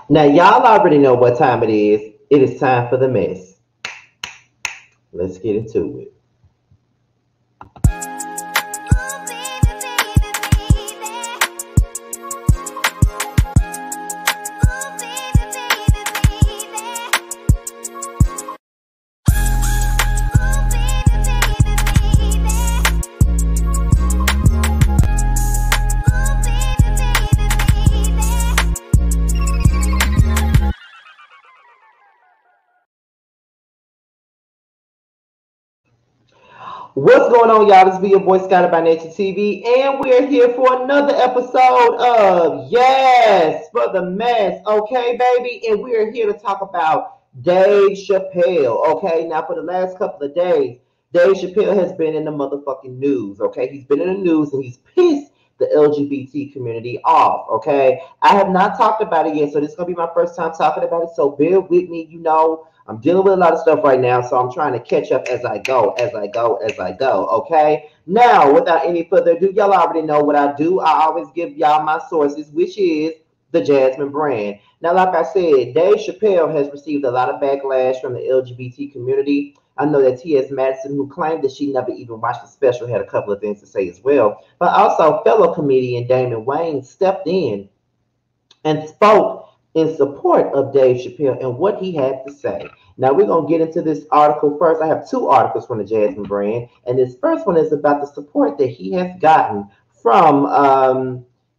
Now, y'all already know what time it is. It is time for the mess. Let's get into it. What's going on, y'all? This is your boy Scotty by Nature TV, and we're here for another episode of Yes for the Mess, okay, baby? And we are here to talk about Dave Chappelle, okay? Now, for the last couple of days, Dave Chappelle has been in the motherfucking news, okay? He's been in the news and he's pissed the LGBT community off, okay? I have not talked about it yet, so this is gonna be my first time talking about it, so bear with me, you know. I'm dealing with a lot of stuff right now, so I'm trying to catch up as I go, okay? Now, without any further ado, y'all already know what I do. I always give y'all my sources, which is the Jasmine brand. Now, like I said, Dave Chappelle has received a lot of backlash from the LGBT community. I know that T.S. Madison, who claimed that she never even watched the special, had a couple of things to say as well. But also, fellow comedian Damon Wayne stepped in and spoke in support of Dave Chappelle and what he had to say. Now we're gonna get into this article first. I have two articles from the Jasmine brand, and this first one is about the support that he has gotten from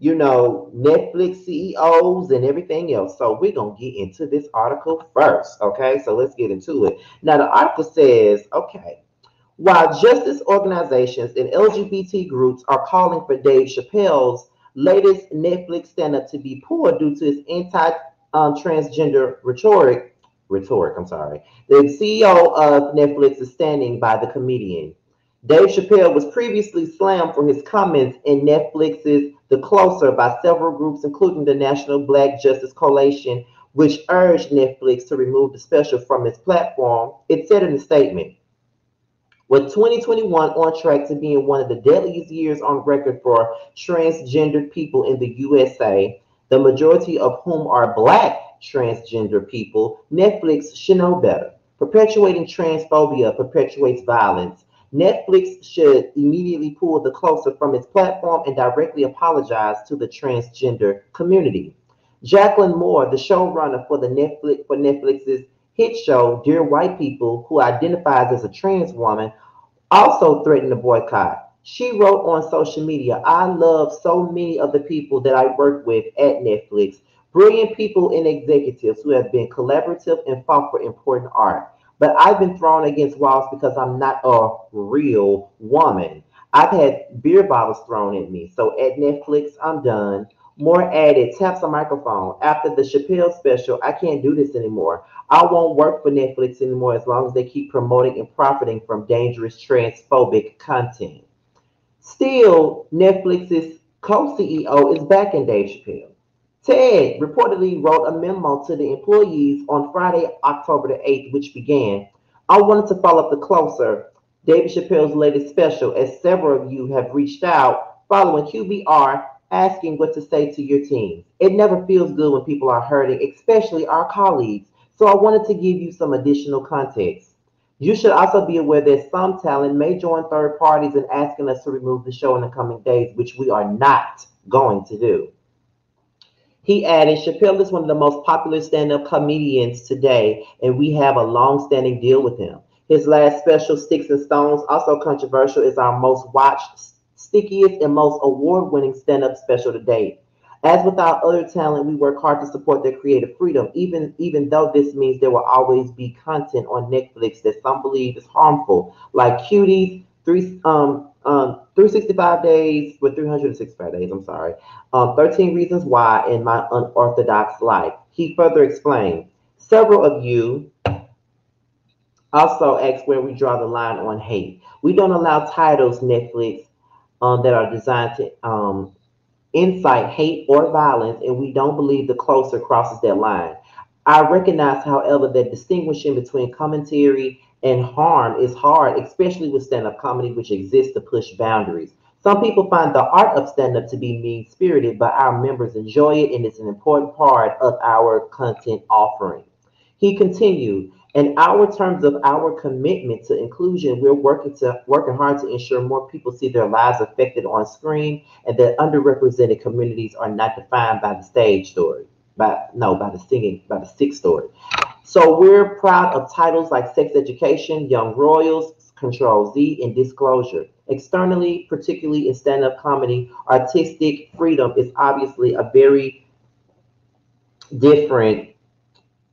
Netflix CEOs and everything else. So we're gonna get into this article first. Okay, so let's get into it. Now the article says, okay, while justice organizations and LGBT groups are calling for Dave Chappelle's latest Netflix stand-up to be pulled due to his anti-transgender rhetoric. I'm sorry. The CEO of Netflix is standing by the comedian. Dave Chappelle was previously slammed for his comments in Netflix's The Closer by several groups, including the National Black Justice Coalition, which urged Netflix to remove the special from its platform. It said in a statement, with 2021 on track to being one of the deadliest years on record for transgendered people in the USA, the majority of whom are Black transgender people, Netflix should know better. Perpetuating transphobia perpetuates violence. Netflix should immediately pull The Closer from its platform and directly apologize to the transgender community. Jacqueline Moore, the showrunner for Netflix's hit show Dear White People, who identifies as a trans woman, also threatened to boycott. She wrote on social media, I love so many of the people that I work with at Netflix, brilliant people and executives who have been collaborative and fought for important art. But I've been thrown against walls because I'm not a real woman. I've had beer bottles thrown at me. So at Netflix, I'm done. More added, taps a microphone. After the Chappelle special, I can't do this anymore. I won't work for Netflix anymore as long as they keep promoting and profiting from dangerous transphobic content. Still, Netflix's co-CEO is backing Dave Chappelle. Ted reportedly wrote a memo to the employees on Friday, October the 8th, which began, I wanted to follow up The Closer, David Chappelle's latest special, as several of you have reached out following QBR asking what to say to your team. It never feels good when people are hurting, especially our colleagues. So I wanted to give you some additional context. You should also be aware that some talent may join third parties in asking us to remove the show in the coming days, which we are not going to do. He added, Chappelle is one of the most popular stand-up comedians today, and we have a long-standing deal with him. His last special, Sticks and Stones, also controversial, is our most watched, stickiest, and most award-winning stand-up special to date. As with our other talent, we work hard to support their creative freedom, even though this means there will always be content on Netflix that some believe is harmful, like Cuties, 365 days, with 365 days, I'm sorry. 13 Reasons Why in My Unorthodox Life. He further explained, several of you also asked where we draw the line on hate. We don't allow titles, Netflix, that are designed to incite hate or violence, and we don't believe The Closer crosses that line. I recognize, however, that distinguishing between commentary and harm is hard, especially with stand-up comedy, which exists to push boundaries. Some people find the art of stand-up to be mean-spirited, but our members enjoy it and it's an important part of our content offering. He continued, in our terms of our commitment to inclusion, we're working hard to ensure more people see their lives affected on screen and that underrepresented communities are not defined by the stage story. By the singing, by the stick story. So we're proud of titles like Sex Education, Young Royals, Control Z, and Disclosure. Externally, particularly in stand-up comedy, artistic freedom is obviously different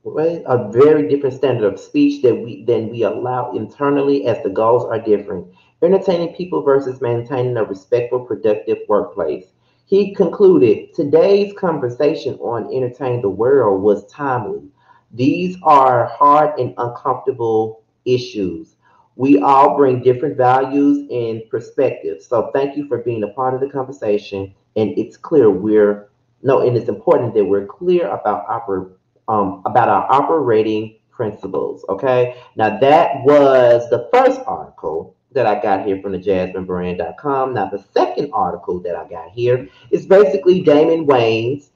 a very different standard of speech than we allow internally as the goals are different. Entertaining people versus maintaining a respectful, productive workplace. He concluded, today's conversation on entertaining the world was timely. These are hard and uncomfortable issues. We all bring different values and perspectives. So thank you for being a part of the conversation. And it's clear we're no, and it's important that we're clear about our operating principles. Okay. Now that was the first article that I got here from the jasminebrand.com. Now the second article that I got here is basically Damon Wayans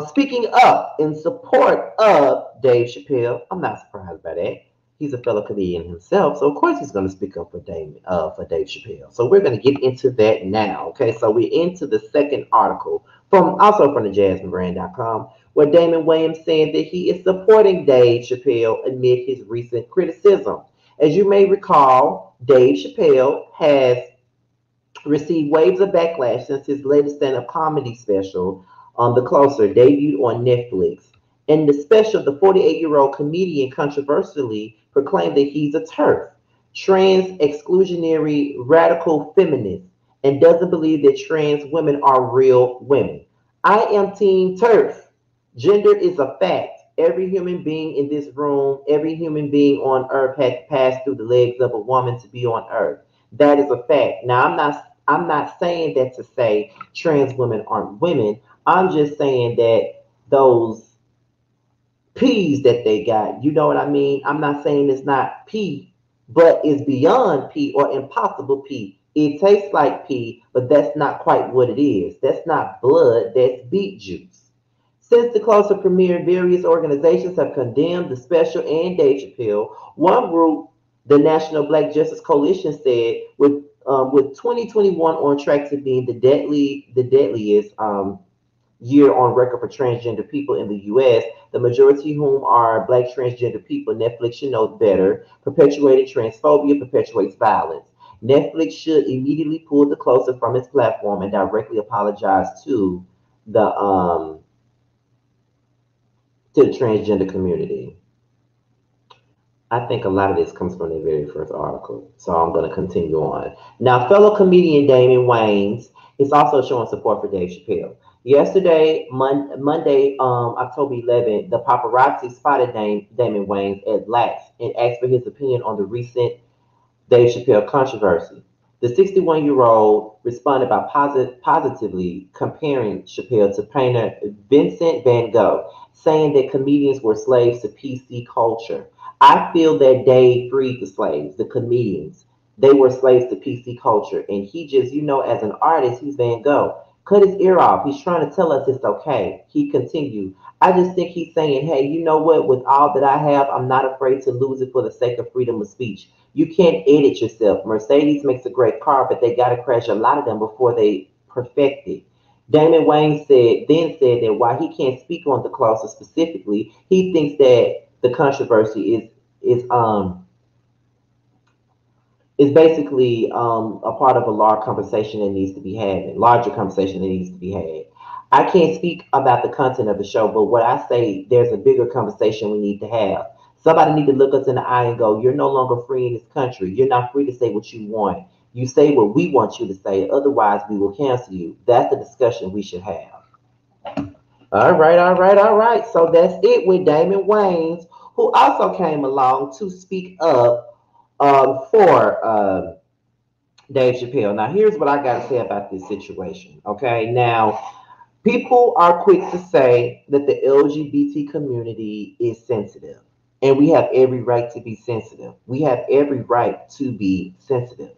speaking up in support of Dave Chappelle. I'm not surprised by that. He's a fellow comedian himself, so of course he's going to speak up for Dave Chappelle. So we're going to get into that now. Okay, so we're into the second article from the JasmineBrand.com, where Damon Wayans saying that he is supporting Dave Chappelle amid his recent criticism. As you may recall, Dave Chappelle has received waves of backlash since his latest stand-up comedy special, The Closer, debuted on Netflix. In the special, the 48-year-old comedian controversially proclaimed that he's a TERF, trans exclusionary radical feminist, and doesn't believe that trans women are real women. I am Team TERF. Gender is a fact. Every human being in this room, every human being on earth had to pass through the legs of a woman to be on earth. That is a fact. Now, I'm not saying that to say trans women aren't women. I'm just saying that those P's that they got, you know what I mean? I'm not saying it's not P, but it's beyond P or impossible P. It tastes like P, but that's not quite what it is. That's not blood, that's beet juice. Since the closer premiere, various organizations have condemned the special and Dave Chappelle. One group, the National Black Justice Coalition, said with 2021 on track to being the deadliest year on record for transgender people in the U.S., the majority of whom are Black transgender people, Netflix should know better. Perpetuating transphobia perpetuates violence. Netflix should immediately pull the closer from its platform and directly apologize the to the transgender community. I think a lot of this comes from the very first article, so I'm going to continue on. Now, fellow comedian Damon Wayans is also showing support for Dave Chappelle. Yesterday, Monday, October 11th, the paparazzi spotted Damon Wayans at last and asked for his opinion on the recent Dave Chappelle controversy. The 61-year-old responded by positively comparing Chappelle to painter Vincent van Gogh, saying that comedians were slaves to PC culture. I feel that Dave freed the slaves, the comedians. They were slaves to PC culture. And he just, as an artist, he's Van Gogh. Cut his ear off. He's trying to tell us it's okay. He continued. I just think he's saying, hey, you know what? With all that I have, I'm not afraid to lose it for the sake of freedom of speech. You can't edit yourself. Mercedes makes a great car, but they got to crash a lot of them before they perfect it. Damon Wayans said that while he can't speak on the closet specifically, he thinks that the controversy is basically a part of a larger conversation that needs to be had. I can't speak about the content of the show, but what I say, there's a bigger conversation we need to have. Somebody need to look us in the eye and go, you're no longer free in this country. You're not free to say what you want. You say what we want you to say. Otherwise, we will cancel you. That's the discussion we should have. All right. So that's it with Damon Wayans, who also came along to speak up for Dave Chappelle. Now, here's what I got to say about this situation. Okay, now people are quick to say that the LGBT community is sensitive, and we have every right to be sensitive. We have every right to be sensitive.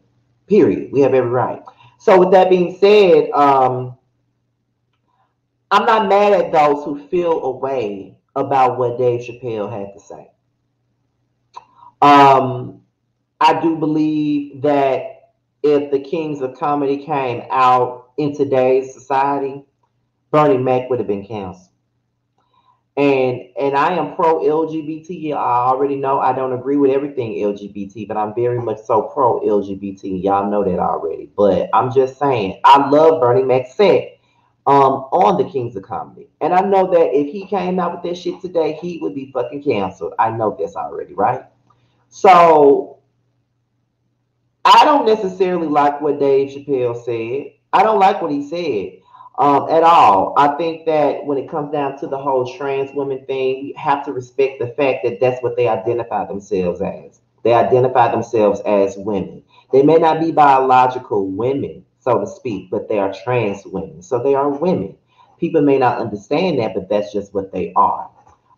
Period. We have every right. So with that being said, I'm not mad at those who feel a way about what Dave Chappelle had to say. Um, I do believe that if the kings of comedy came out in today's society, Bernie Mac would have been canceled. And I am pro LGBT. I already know I don't agree with everything LGBT, but I'm very much so pro LGBT. Y'all know that already. But I'm just saying, I love Bernie Mac's set on the Kings of Comedy. And I know that if he came out with that shit today, he would be fucking canceled. I know this already, right? So I don't necessarily like what Dave Chappelle said. I don't like what he said at all. I think that when it comes down to the whole trans woman thing, we have to respect the fact that that's what they identify themselves as. They identify themselves as women. They may not be biological women, so to speak, but they are trans women. So they are women. People may not understand that, but that's just what they are.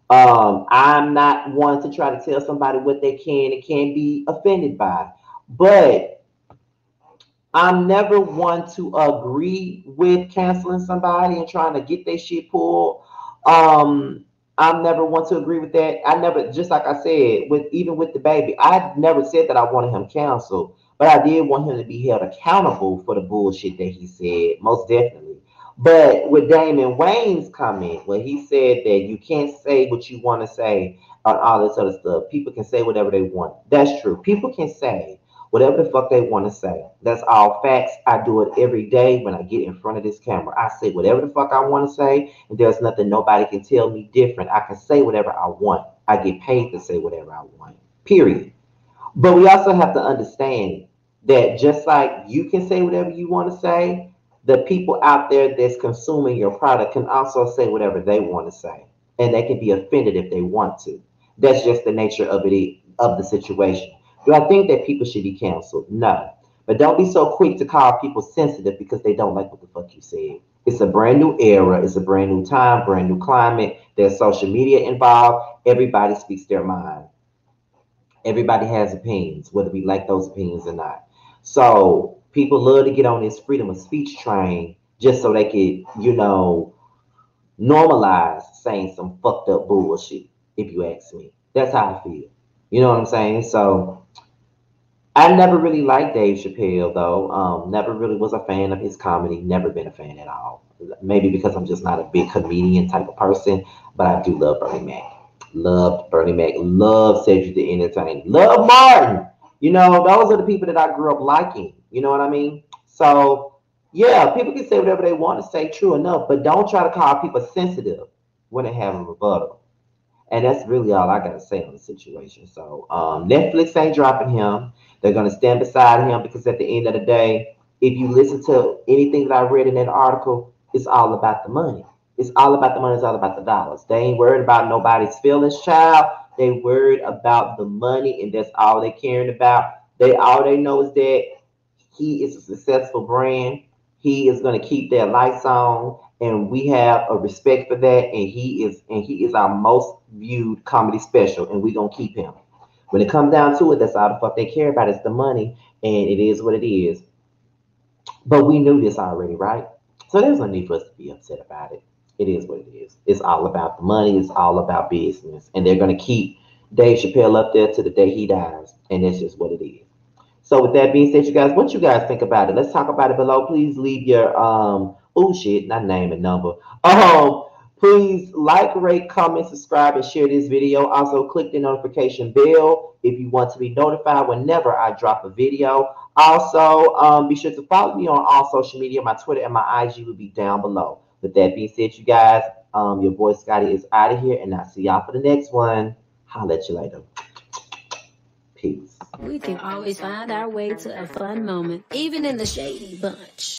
I'm not one to try to tell somebody what they can and can't be offended by. But I'm never one to agree with canceling somebody and trying to get their shit pulled. I'm never one to agree with that. I never, just like I said, even with the baby, I never said that I wanted him canceled, but I did want him to be held accountable for the bullshit that he said, most definitely. But with Damon Wayne's comment, where he said that you can't say what you want to say on all this other stuff, people can say whatever they want. That's true. People can say whatever the fuck they want to say. That's all facts. I do it every day when I get in front of this camera. I say whatever the fuck I want to say, and there's nothing nobody can tell me different. I can say whatever I want. I get paid to say whatever I want. Period. But we also have to understand that just like you can say whatever you want to say, the people out there that's consuming your product can also say whatever they want to say. And they can be offended if they want to. That's just the nature of it, of the situation. Do I think that people should be canceled? No. But don't be so quick to call people sensitive because they don't like what the fuck you said. It's a brand new era. It's a brand new time, brand new climate. There's social media involved. Everybody speaks their mind. Everybody has opinions, whether we like those opinions or not. So people love to get on this freedom of speech train just so they could, normalize saying some fucked up bullshit, if you ask me. That's how I feel. You know what I'm saying? So I never really liked Dave Chappelle, though. Never really was a fan of his comedy. Never been a fan at all. Maybe because I'm just not a big comedian type of person, but I do love Bernie Mac. Loved Bernie Mac. Loved Cedric the Entertainer. Love Martin. Those are the people that I grew up liking. You know what I mean? So, yeah, people can say whatever they want to say, true enough, but don't try to call people sensitive when they have a rebuttal. And that's really all I got to say on the situation. So Netflix ain't dropping him. They're going to stand beside him because at the end of the day, if you listen to anything that I read in that article, it's all about the money. It's all about the money. It's all about the dollars. They ain't worried about nobody's feelings, child. They worried about the money, and that's all they caring about. All they know is that he is a successful brand. He is going to keep their lights on, and we have a respect for that. And he is our most viewed comedy special, and we're gonna keep him. When it comes down to it, that's all the fuck they care about is the money, and it is what it is. But we knew this already, right? So there's no need for us to be upset about it. It is what it is. It's all about the money. It's all about business, and they're gonna keep Dave Chappelle up there to the day he dies, and that's just what it is. So with that being said, you guys, what you guys think about it? Let's talk about it below. Please leave your not name and number. Please like, rate, comment, subscribe, and share this video. Also, click the notification bell if you want to be notified whenever I drop a video. Also, be sure to follow me on all social media. My Twitter and my IG will be down below. With that being said, you guys, your boy Scotty is out of here, and I'll see y'all for the next one. Holla at you later. Peace. We can always find our way to a fun moment, even in the shady bunch.